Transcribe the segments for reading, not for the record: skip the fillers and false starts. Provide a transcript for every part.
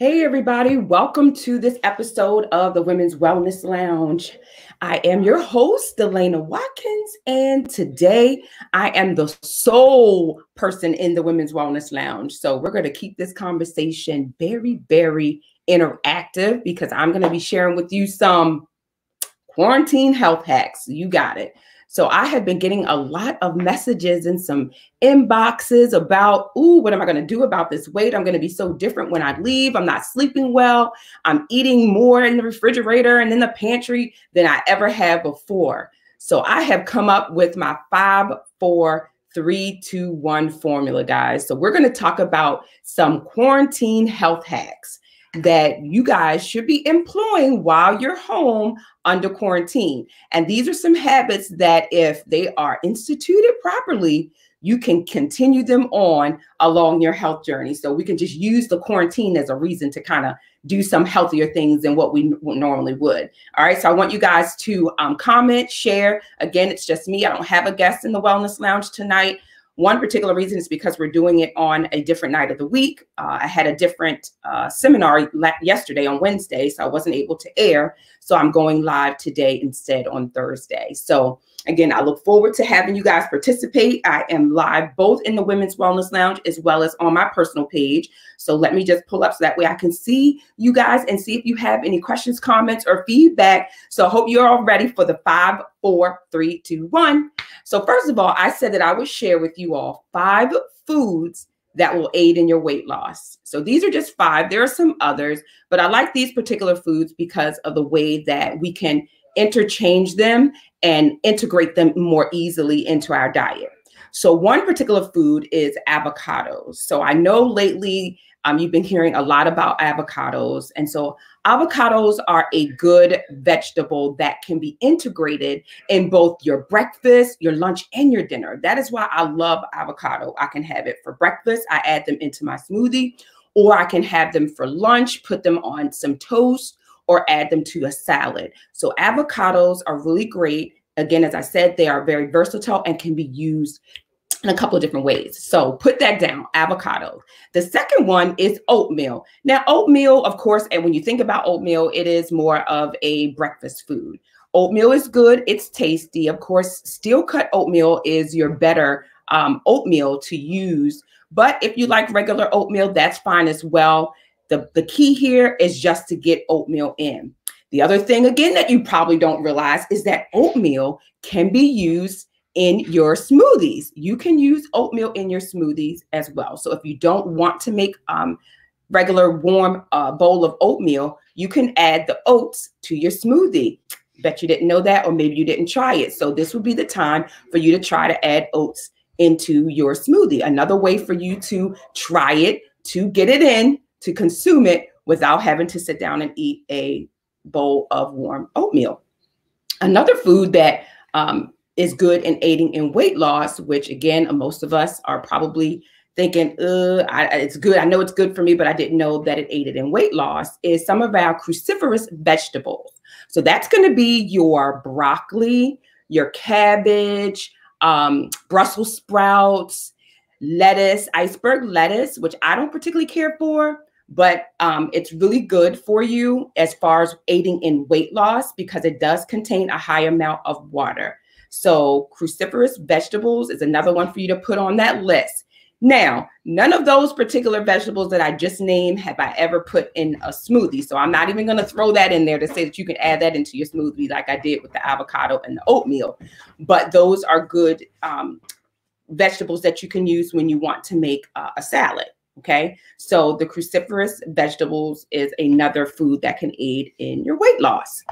Hey, everybody. Welcome to this episode of the Women's Wellness Lounge. I am your host, Delana Watkins, and today I am the sole person in the Women's Wellness Lounge. So we're going to keep this conversation very, very interactive because I'm going to be sharing with you some quarantine health hacks. You got it. So I have been getting a lot of messages and some inboxes about, what am I going to do about this weight? I'm going to be so different when I leave. I'm not sleeping well. I'm eating more in the refrigerator and in the pantry than I ever have before. So I have come up with my 5-4-3-2-1 formula, guys. So we're going to talk about some quarantine health hacks that you guys should be employing while you're home under quarantine. And these are some habits that if they are instituted properly, you can continue them on along your health journey. So we can just use the quarantine as a reason to kind of do some healthier things than what we normally would. All right. So I want you guys to comment, share. Again, it's just me. I don't have a guest in the Wellness Lounge tonight. One particular reason is because we're doing it on a different night of the week. I had a different seminar yesterday on Wednesday, so I wasn't able to air. So I'm going live today instead on Thursday. So again, I look forward to having you guys participate. I am live both in the Women's Wellness Lounge as well as on my personal page. So let me just pull up so that way I can see you guys and see if you have any questions, comments, or feedback. So I hope you're all ready for the 5, 4, 3, 2, 1. So first of all, I said that I would share with you all 5 foods that will aid in your weight loss. So these are just 5. There are some others, but I like these particular foods because of the way that we can interchange them and integrate them more easily into our diet. So one particular food is avocados. So I know lately you've been hearing a lot about avocados. And so avocados are a good vegetable that can be integrated in both your breakfast, your lunch, and your dinner. That is why I love avocado. I can have it for breakfast. I add them into my smoothie, or I can have them for lunch, put them on some toast, or add them to a salad. So avocados are really great. Again, as I said, they are very versatile and can be used in a couple of different ways. So put that down, avocado. The second one is oatmeal. Now, oatmeal, of course, and when you think about oatmeal, it is more of a breakfast food. Oatmeal is good. It's tasty. Of course, steel cut oatmeal is your better oatmeal to use. But if you like regular oatmeal, that's fine as well. The key here is just to get oatmeal in. The other thing, again, that you probably don't realize is that oatmeal can be used in your smoothies. You can use oatmeal in your smoothies as well. So if you don't want to make regular warm bowl of oatmeal, you can add the oats to your smoothie. Bet you didn't know that, or maybe you didn't try it. So this would be the time for you to try to add oats into your smoothie. Another way for you to try it, to get it in, to consume it without having to sit down and eat a bowl of warm oatmeal. Another food that is good in aiding in weight loss, which again, most of us are probably thinking, it's good. I know it's good for me, but I didn't know that it aided in weight loss, is some of our cruciferous vegetables. So that's going to be your broccoli, your cabbage, Brussels sprouts, lettuce, iceberg lettuce, which I don't particularly care for, but it's really good for you as far as aiding in weight loss because it does contain a high amount of water. So cruciferous vegetables is another one for you to put on that list. Now, none of those particular vegetables that I just named have I ever put in a smoothie. So I'm not even going to throw that in there to say that you can add that into your smoothie like I did with the avocado and the oatmeal. But those are good vegetables that you can use when you want to make a salad. Okay, so the cruciferous vegetables is another food that can aid in your weight loss.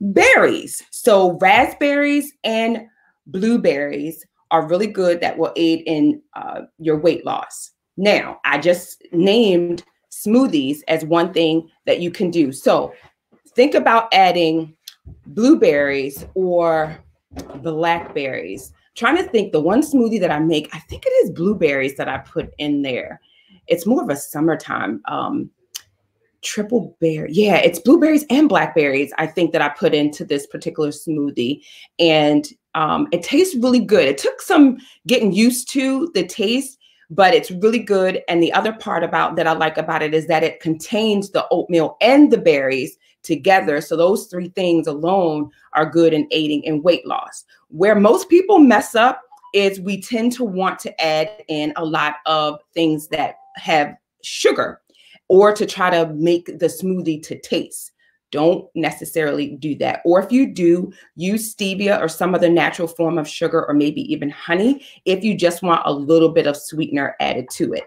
Berries. So raspberries and blueberries are really good that will aid in your weight loss. Now, I just named smoothies as one thing that you can do. So think about adding blueberries or blackberries. Trying to think, the one smoothie that I make, I think it is blueberries that I put in there. It's more of a summertime triple berry. Yeah, it's blueberries and blackberries, I think, that I put into this particular smoothie. And it tastes really good. It took some getting used to the taste, but it's really good. And the other part about that I like about it is that it contains the oatmeal and the berries together. So those three things alone are good in aiding in weight loss. Where most people mess up is we tend to want to add in a lot of things that have sugar, or to try to make the smoothie to taste. Don't necessarily do that. Or if you do, use stevia or some other natural form of sugar, or maybe even honey, if you just want a little bit of sweetener added to it.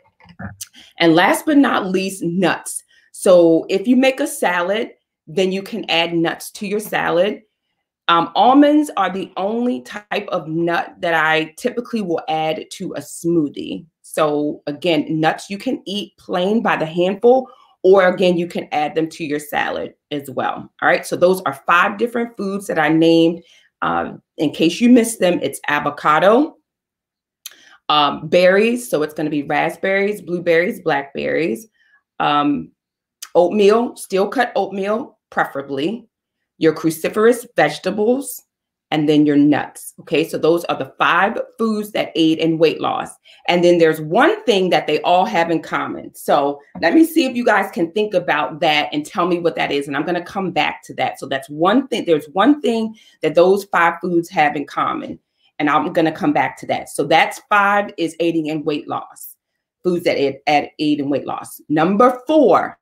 And last but not least, nuts. So if you make a salad, then you can add nuts to your salad. Almonds are the only type of nut that I typically will add to a smoothie. So again, nuts you can eat plain by the handful, or again, you can add them to your salad as well. All right, so those are 5 different foods that I named. In case you missed them, it's avocado, berries, so it's going to be raspberries, blueberries, blackberries, oatmeal, steel cut oatmeal, preferably, your cruciferous vegetables, and then your nuts. Okay, so those are the 5 foods that aid in weight loss. And then there's one thing that they all have in common. So let me see if you guys can think about that and tell me what that is. And I'm going to come back to that. So that's one thing. There's one thing that those 5 foods have in common. And I'm going to come back to that. So that's 5 is aiding in weight loss. Foods that aid in weight loss. Number 4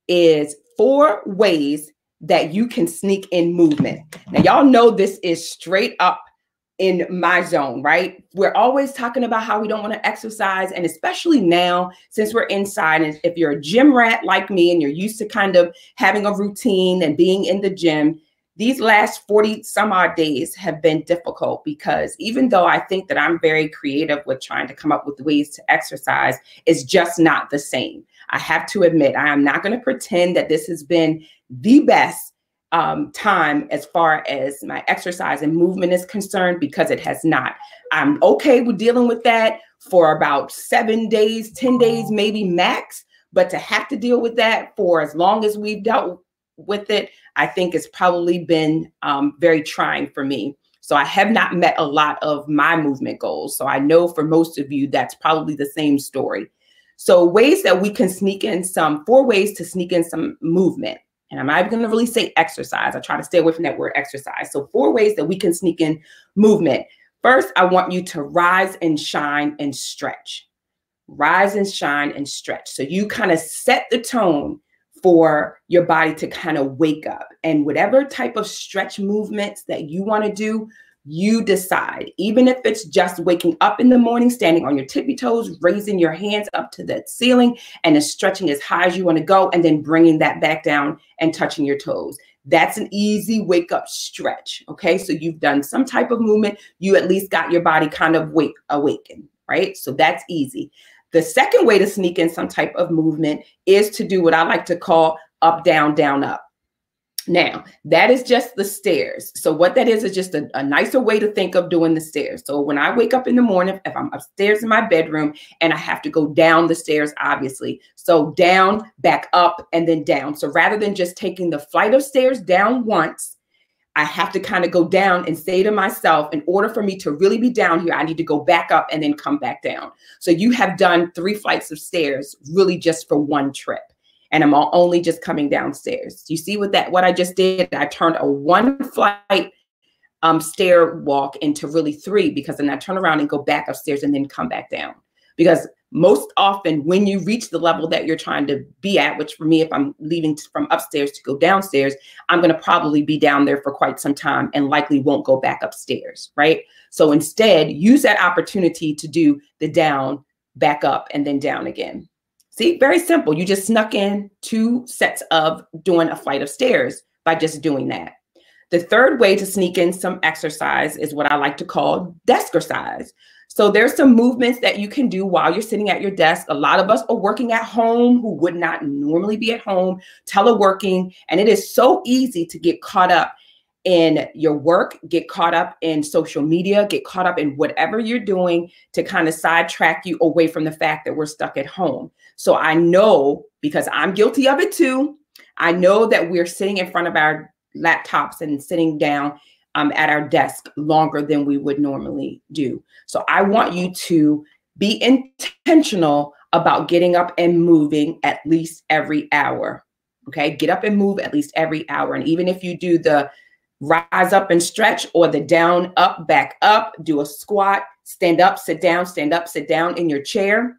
is 4 ways that you can sneak in movement. Now, y'all know this is straight up in my zone, right? We're always talking about how we don't want to exercise. And especially now, since we're inside, and if you're a gym rat like me and you're used to kind of having a routine and being in the gym, these last 40 some odd days have been difficult, because even though I think that I'm very creative with trying to come up with ways to exercise, it's just not the same. I have to admit, I am not going to pretend that this has been the best time as far as my exercise and movement is concerned, because it has not. I'm okay with dealing with that for about 7 days, 10 days, maybe max. But to have to deal with that for as long as we've dealt with it, I think it's probably been very trying for me. So I have not met a lot of my movement goals. So I know for most of you, that's probably the same story. So ways that we can sneak in 4 ways to sneak in some movement. And I'm not even going to really say exercise. I try to stay away from that word exercise. So 4 ways that we can sneak in movement. First, I want you to rise and shine and stretch. Rise and shine and stretch. So you kind of set the tone for your body to kind of wake up. And whatever type of stretch movements that you want to do, you decide. Even if it's just waking up in the morning, standing on your tippy toes, raising your hands up to the ceiling and then stretching as high as you want to go, and then bringing that back down and touching your toes. That's an easy wake up stretch. Okay, so you've done some type of movement. You at least got your body kind of awakened, right? So that's easy. The second way to sneak in some type of movement is to do what I like to call up, down, down, up. Now, that is just the stairs. So what that is just a nicer way to think of doing the stairs. So when I wake up in the morning, if I'm upstairs in my bedroom and I have to go down the stairs, obviously. So down, back up, and then down. So rather than just taking the flight of stairs down once, I have to kind of go down and say to myself, in order for me to really be down here, I need to go back up and then come back down. So you have done 3 flights of stairs really just for one trip. And I'm only just coming downstairs. You see what I just did? I turned a 1 flight stair walk into really 3, because then I turn around and go back upstairs and then come back down. Because most often when you reach the level that you're trying to be at, which for me, if I'm leaving from upstairs to go downstairs, I'm going to probably be down there for quite some time and likely won't go back upstairs, right? So instead, use that opportunity to do the down, back up, and then down again. See, very simple. You just snuck in 2 sets of doing a flight of stairs by just doing that. The third way to sneak in some exercise is what I like to call deskercise. So there's some movements that you can do while you're sitting at your desk. A lot of us are working at home who would not normally be at home, teleworking, and it is so easy to get caught up in your work, get caught up in social media, get caught up in whatever you're doing to kind of sidetrack you away from the fact that we're stuck at home. So I know, because I'm guilty of it too, I know that we're sitting in front of our laptops and sitting down at our desk longer than we would normally do. So I want you to Be intentional about getting up and moving at least every hour. Okay, get up and move at least every hour. And even if you do the rise up and stretch or the down, up, back up, do a squat, stand up, sit down in your chair.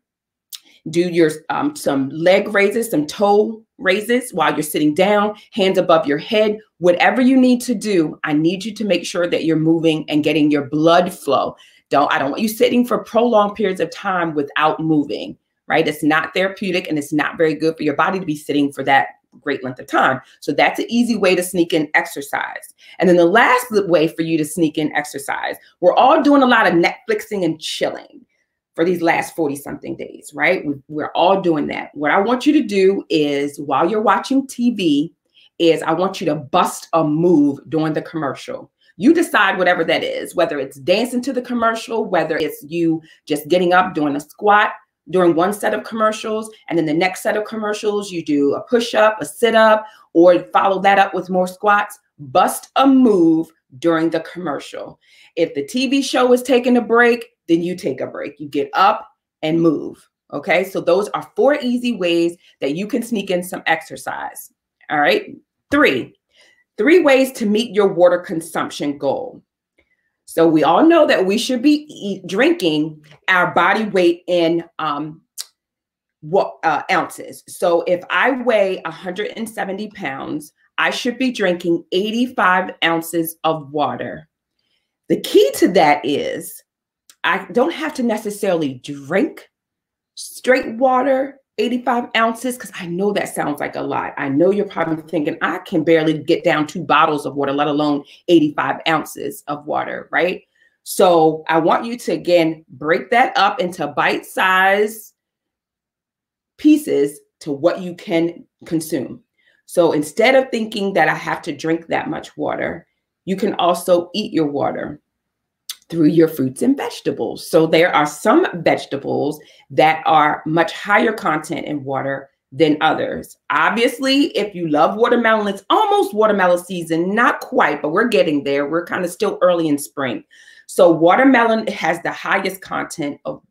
Do your some leg raises, some toe raises while you're sitting down, hands above your head. Whatever you need to do, I need you to make sure that you're moving and getting your blood flow. I don't want you sitting for prolonged periods of time without moving, right? It's not therapeutic and it's not very good for your body to be sitting for that great length of time. So that's an easy way to sneak in exercise. And then the last way for you to sneak in exercise, we're all doing a lot of Netflixing and chilling for these last 40 something days, right? We're all doing that. What I want you to do is while you're watching TV is I want you to bust a move during the commercial. You decide whatever that is, whether it's dancing to the commercial, whether it's you just getting up, doing a squat during one set of commercials, and then the next set of commercials, you do a push-up, a sit-up, or follow that up with more squats. Bust a move during the commercial. If the TV show is taking a break, then you take a break. You get up and move. Okay, so those are 4 easy ways that you can sneak in some exercise. All right, 3 ways to meet your water consumption goal. So we all know that we should be drinking our body weight in ounces. So if I weigh 170 pounds, I should be drinking 85 ounces of water. The key to that is I don't have to necessarily drink straight water, 85 ounces, because I know that sounds like a lot. I know you're probably thinking, I can barely get down 2 bottles of water, let alone 85 ounces of water, right? So I want you to, again, break that up into bite-sized pieces to what you can consume. So instead of thinking that I have to drink that much water, you can also eat your water through your fruits and vegetables. So there are some vegetables that are much higher content in water than others. Obviously, if you love watermelon, it's almost watermelon season, not quite, but we're getting there. We're kind of still early in spring. So watermelon has the highest content of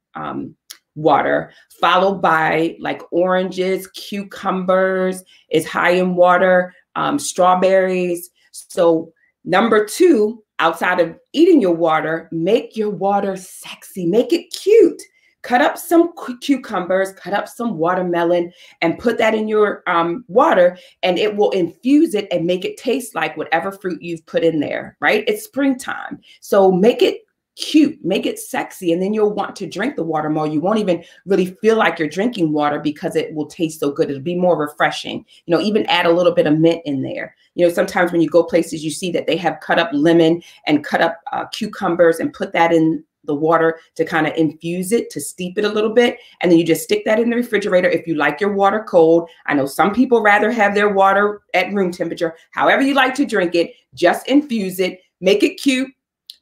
water, followed by like oranges, cucumbers is high in water, strawberries. So number 2, outside of eating your water, make your water sexy, make it cute. Cut up some cucumbers, cut up some watermelon, and put that in your water, and it will infuse it and make it taste like whatever fruit you've put in there, right? It's springtime. So make it cute, make it sexy, and then you'll want to drink the water more. You won't even really feel like you're drinking water because it will taste so good. It'll be more refreshing. You know, even add a little bit of mint in there. You know, sometimes when you go places, you see that they have cut up lemon and cut up cucumbers and put that in the water to kind of infuse it, to steep it a little bit. And then you just stick that in the refrigerator if you like your water cold. I know some people rather have their water at room temperature. However you like to drink it, just infuse it, make it cute,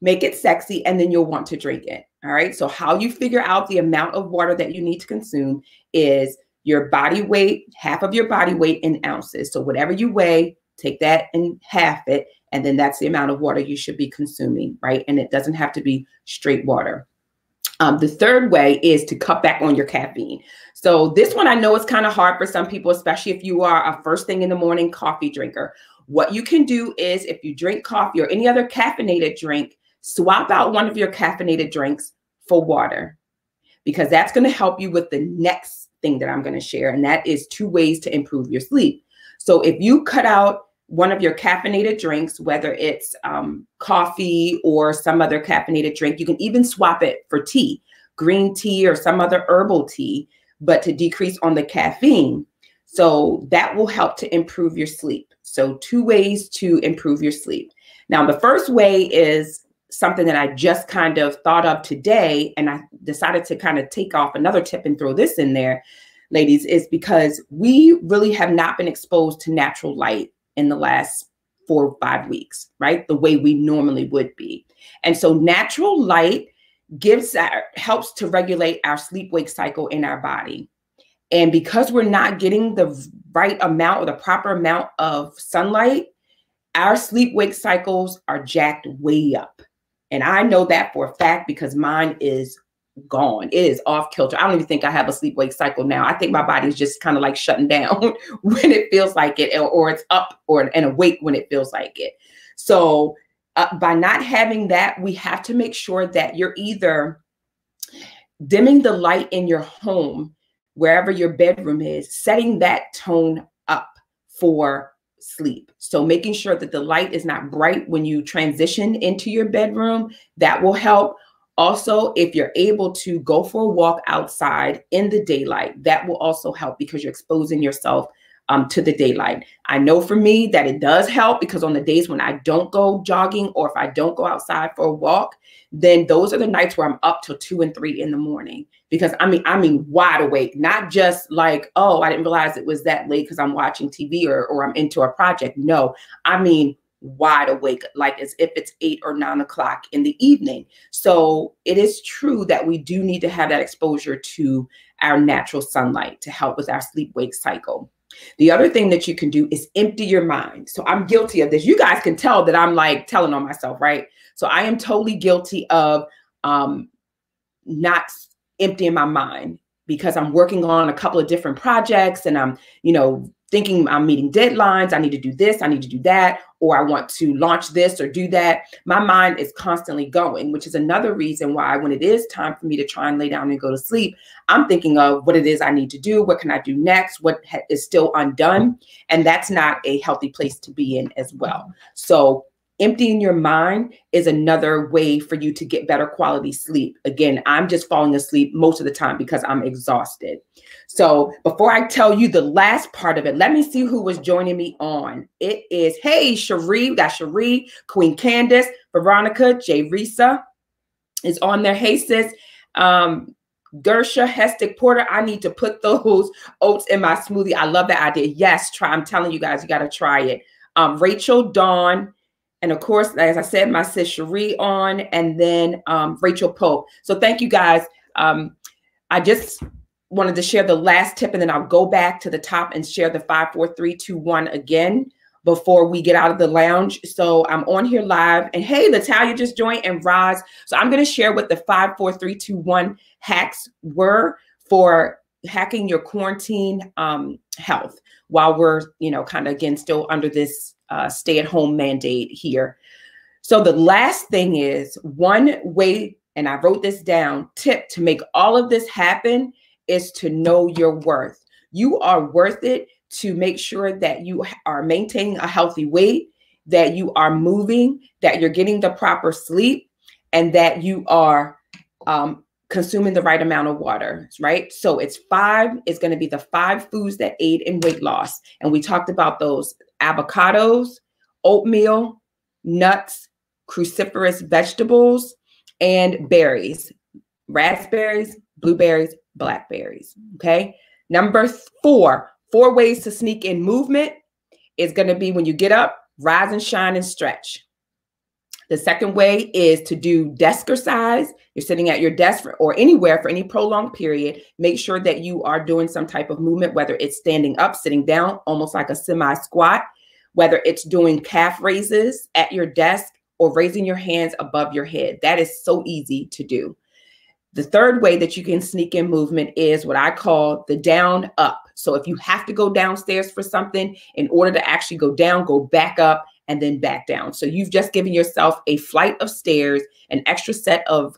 make it sexy, and then you'll want to drink it. All right. So how you figure out the amount of water that you need to consume is your body weight, half of your body weight in ounces. So whatever you weigh, take that and half it, and then that's the amount of water you should be consuming, right? And it doesn't have to be straight water. The third way is to cut back on your caffeine. So this one, I know it's kind of hard for some people, especially if you are a first thing in the morning coffee drinker. What you can do is if you drink coffee or any other caffeinated drink, swap out one of your caffeinated drinks for water, because that's going to help you with the next thing that I'm going to share. And that is 2 ways to improve your sleep. So if you cut out one of your caffeinated drinks, whether it's coffee or some other caffeinated drink, you can even swap it for tea, green tea or some other herbal tea, but to decrease on the caffeine. So that will help to improve your sleep. So 2 ways to improve your sleep. Now, the first way is something that I just kind of thought of today, and I decided to kind of take off another tip and throw this in there, ladies, is because we really have not been exposed to natural light in the last 4 or 5 weeks, right? The way we normally would be. And so natural light helps to regulate our sleep-wake cycle in our body. And because we're not getting the right amount or the proper amount of sunlight, our sleep-wake cycles are jacked way up. And I know that for a fact because mine is gone. It is off kilter. I don't even think I have a sleep-wake cycle now. I think my body is just kind of like shutting down when it feels like it, or it's up and awake when it feels like it. So by not having that, we have to make sure that you're either dimming the light in your home, wherever your bedroom is, setting that tone up for sleep. So making sure that the light is not bright when you transition into your bedroom, that will help. Also, if you're able to go for a walk outside in the daylight, that will also help because you're exposing yourself to the daylight. I know for me that it does help because on the days when I don't go jogging or if I don't go outside for a walk, then those are the nights where I'm up till 2 and 3 in the morning because I mean wide awake, not just like, oh, I didn't realize it was that late because I'm watching TV or I'm into a project. No, I mean wide awake, like as if it's 8 or 9 o'clock in the evening. So it is true that we do need to have that exposure to our natural sunlight to help with our sleep-wake cycle. The other thing that you can do is empty your mind. So I'm guilty of this. You guys can tell that I'm like telling on myself, right? So I am totally guilty of not emptying my mind because I'm working on a couple of different projects and I'm, thinking I'm meeting deadlines. I need to do this. I need to do that. Or I want to launch this or do that. My mind is constantly going, which is another reason why when it is time for me to try and lay down and go to sleep, I'm thinking of what it is I need to do. What can I do next? What is still undone? And that's not a healthy place to be in as well. So emptying your mind is another way for you to get better quality sleep. Again, I'm just falling asleep most of the time because I'm exhausted. So before I tell you the last part of it, let me see who was joining me on. It is, hey, Cherie, that's Cherie, Queen Candace, Veronica, J. Risa is on there. Hey, sis, Gersha, Hestick Porter, I need to put those oats in my smoothie. I love that idea. Yes, try. I'm telling you guys, you got to try it. Rachel, Dawn, and of course, as I said, my sis Cherie on, and then Rachel Pope. So thank you guys. I just wanted to share the last tip, and then I'll go back to the top and share the 5, 4, 3, 2, 1 again before we get out of the lounge. So I'm on here live, and hey, Natalia just joined, and Roz. So I'm going to share what the 5, 4, 3, 2, 1 hacks were for hacking your quarantine health while we're, kind of again still under this stay-at-home mandate here. So the last thing is one way, and I wrote this down, tip to make all of this happen is to know your worth. You are worth it to make sure that you are maintaining a healthy weight, that you are moving, that you're getting the proper sleep, and that you are consuming the right amount of water, right? So it's going to be the 5 foods that aid in weight loss. And we talked about those: avocados, oatmeal, nuts, cruciferous vegetables, and berries, raspberries, blueberries, blackberries. Okay. Number 4 ways to sneak in movement is going to be when you get up, rise and shine and stretch. The second way is to do desk exercise. You're sitting at your desk or anywhere for any prolonged period. Make sure that you are doing some type of movement, whether it's standing up, sitting down, almost like a semi-squat, whether it's doing calf raises at your desk or raising your hands above your head. That is so easy to do. The third way that you can sneak in movement is what I call the down up. So if you have to go downstairs for something, in order to actually go down, go back up and then back down. So you've just given yourself a flight of stairs, an extra set of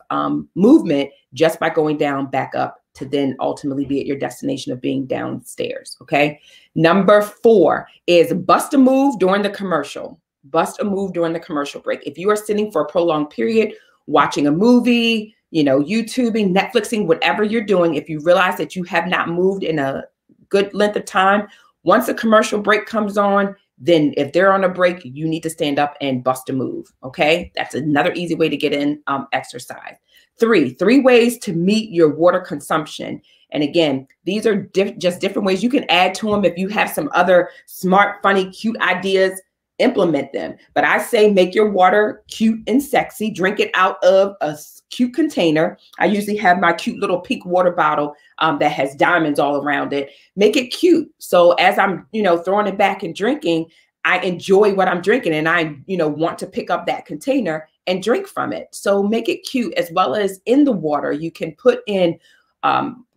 movement just by going down, back up to then ultimately be at your destination of being downstairs. Okay. Number 4 is bust a move during the commercial. Bust a move during the commercial break. If you are sitting for a prolonged period, watching a movie, YouTubing, Netflixing, whatever you're doing, if you realize that you have not moved in a good length of time, once a commercial break comes on, then if they're on a break, you need to stand up and bust a move. Okay. That's another easy way to get in exercise. 3 ways to meet your water consumption. And again, these are just different ways you can add to them. If you have some other smart, funny, cute ideas, implement them. But I say make your water cute and sexy. Drink it out of a cute container. I usually have my cute little pink water bottle that has diamonds all around it. Make it cute. So as I'm, throwing it back and drinking, I enjoy what I'm drinking, and I, want to pick up that container and drink from it. So make it cute, as well as in the water. You can put in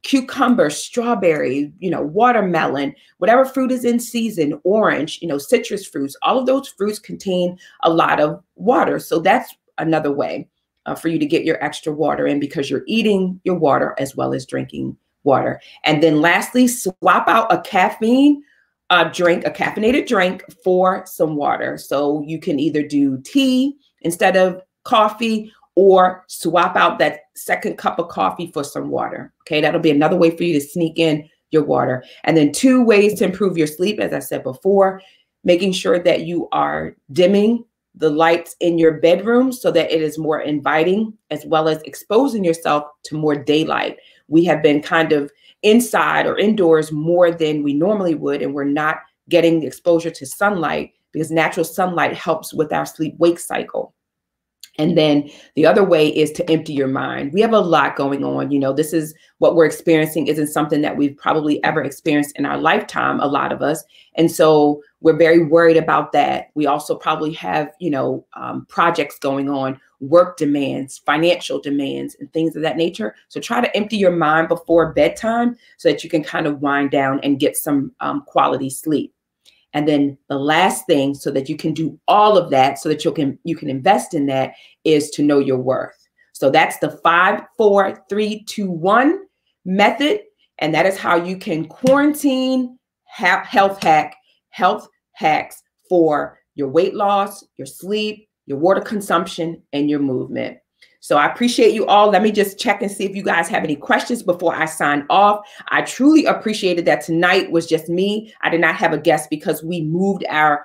cucumber, strawberry, watermelon, whatever fruit is in season, orange, citrus fruits. All of those fruits contain a lot of water. So that's another way for you to get your extra water in, because you're eating your water as well as drinking water. And then lastly, swap out a caffeinated drink for some water. So you can either do tea instead of coffee, or swap out that second cup of coffee for some water. Okay, that'll be another way for you to sneak in your water. And then 2 ways to improve your sleep, as I said before, making sure that you are dimming the lights in your bedroom so that it is more inviting, as well as exposing yourself to more daylight. We have been kind of inside or indoors more than we normally would, and we're not getting the exposure to sunlight, because natural sunlight helps with our sleep-wake cycle. And then the other way is to empty your mind. We have a lot going on. This is what we're experiencing isn't something that we've probably ever experienced in our lifetime, a lot of us. And so we're very worried about that. We also probably have, projects going on, work demands, financial demands, and things of that nature. So try to empty your mind before bedtime so that you can kind of wind down and get some quality sleep. And then the last thing, so that you can do all of that, so that you can invest in that, is to know your worth. So that's the 5, 4, 3, 2, 1 method. And that is how you can quarantine health hacks for your weight loss, your sleep, your water consumption, and your movement. So I appreciate you all. Let me just check and see if you guys have any questions before I sign off. I truly appreciated that tonight was just me. I did not have a guest because we moved our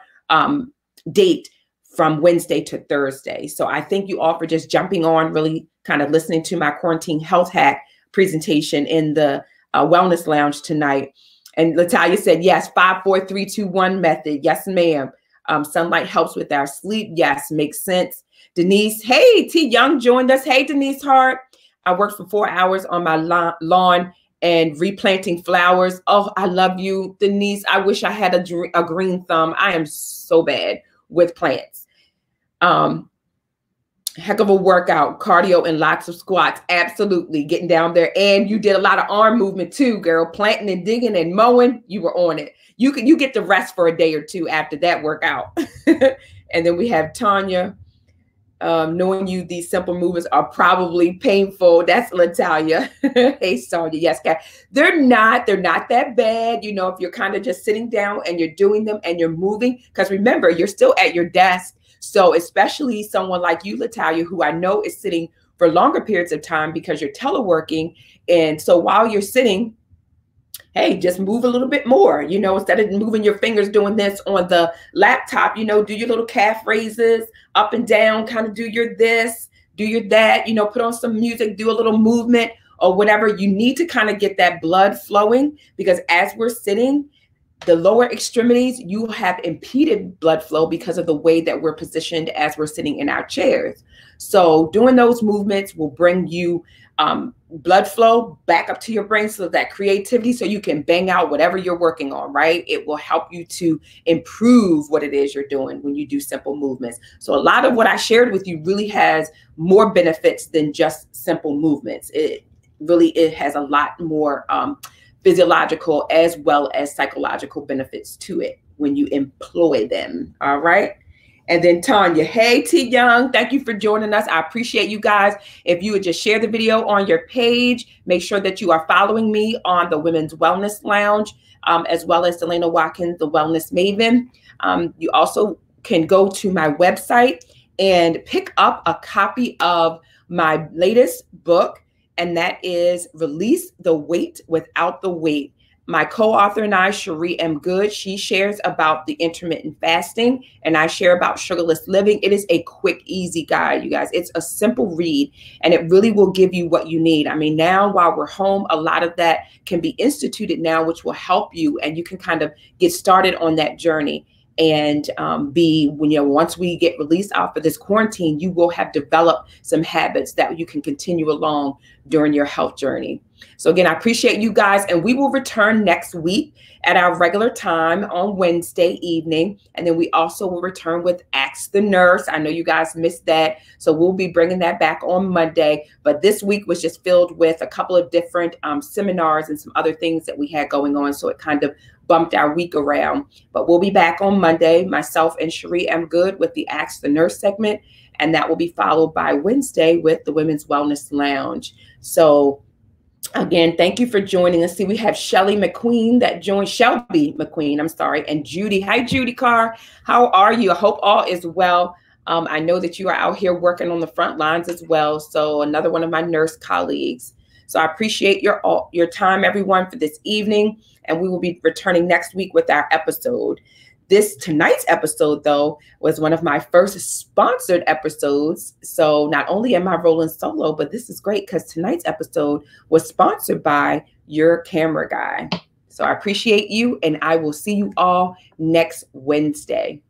date from Wednesday to Thursday. So I thank you all for just jumping on, really kind of listening to my quarantine health hack presentation in the Wellness Lounge tonight. And Latalia said, yes, 5, 4, 3, 2, 1 method. Yes, ma'am. Sunlight helps with our sleep. Yes, makes sense. Denise, hey, T Young joined us. Hey, Denise Hart. I worked for 4 hours on my lawn and replanting flowers. Oh, I love you, Denise. I wish I had a green thumb. I am so bad with plants. Heck of a workout, cardio and lots of squats. Absolutely, getting down there. And you did a lot of arm movement too, girl. Planting and digging and mowing. You were on it. You get to rest for a day or two after that workout. And then we have Tanya. Knowing you, these simple movements are probably painful. That's Latalia. Hey, Sonia. Yes, Kat. They're not that bad. If you're kind of just sitting down and you're doing them and you're moving, because remember, you're still at your desk. So especially someone like you, Latalia, who I know is sitting for longer periods of time because you're teleworking. And so while you're sitting, hey, just move a little bit more, instead of moving your fingers doing this on the laptop, do your little calf raises up and down, kind of do your this, do your that, put on some music, do a little movement or whatever. You need to kind of get that blood flowing, because as we're sitting, the lower extremities, you have impeded blood flow because of the way that we're positioned as we're sitting in our chairs. So doing those movements will bring you blood flow back up to your brain, so that creativity, so you can bang out whatever you're working on, right? It will help you to improve what it is you're doing when you do simple movements. So a lot of what I shared with you really has more benefits than just simple movements. It has a lot more physiological as well as psychological benefits to it when you employ them. All right. And then Tanya, hey, T Young, thank you for joining us. I appreciate you guys. If you would just share the video on your page, make sure that you are following me on the Women's Wellness Lounge, as well as Delana Watkins, the Wellness Maven. You also can go to my website and pick up a copy of my latest book, and that is Release the Weight Without the Weight. My co-author and I, Cherie M. Good, she shares about the intermittent fasting, and I share about sugarless living. It is a quick, easy guide, you guys. It's a simple read, and it really will give you what you need. I mean, now while we're home, a lot of that can be instituted now, which will help you, and you can kind of get started on that journey. And once we get released off of this quarantine, you will have developed some habits that you can continue along during your health journey. So again, I appreciate you guys, and we will return next week at our regular time on Wednesday evening. And then we also will return with Ask the Nurse. I know you guys missed that, so we'll be bringing that back on Monday. But this week was just filled with a couple of different seminars and some other things that we had going on, so it kind of bumped our week around. But we'll be back on Monday, myself and Cherie M. Good with the Ask the Nurse segment, and that will be followed by Wednesday with the Women's Wellness Lounge. So again, thank you for joining us. See, we have Shelby McQueen, I'm sorry, and Judy. Hi, Judy Carr. How are you? I hope all is well. I know that you are out here working on the front lines as well. So another one of my nurse colleagues. So I appreciate your time, everyone, for this evening. And we will be returning next week with our episode. Tonight's episode, though, was one of my first sponsored episodes. So not only am I rolling solo, but this is great because tonight's episode was sponsored by Your Camera Guy. So I appreciate you, and I will see you all next Wednesday.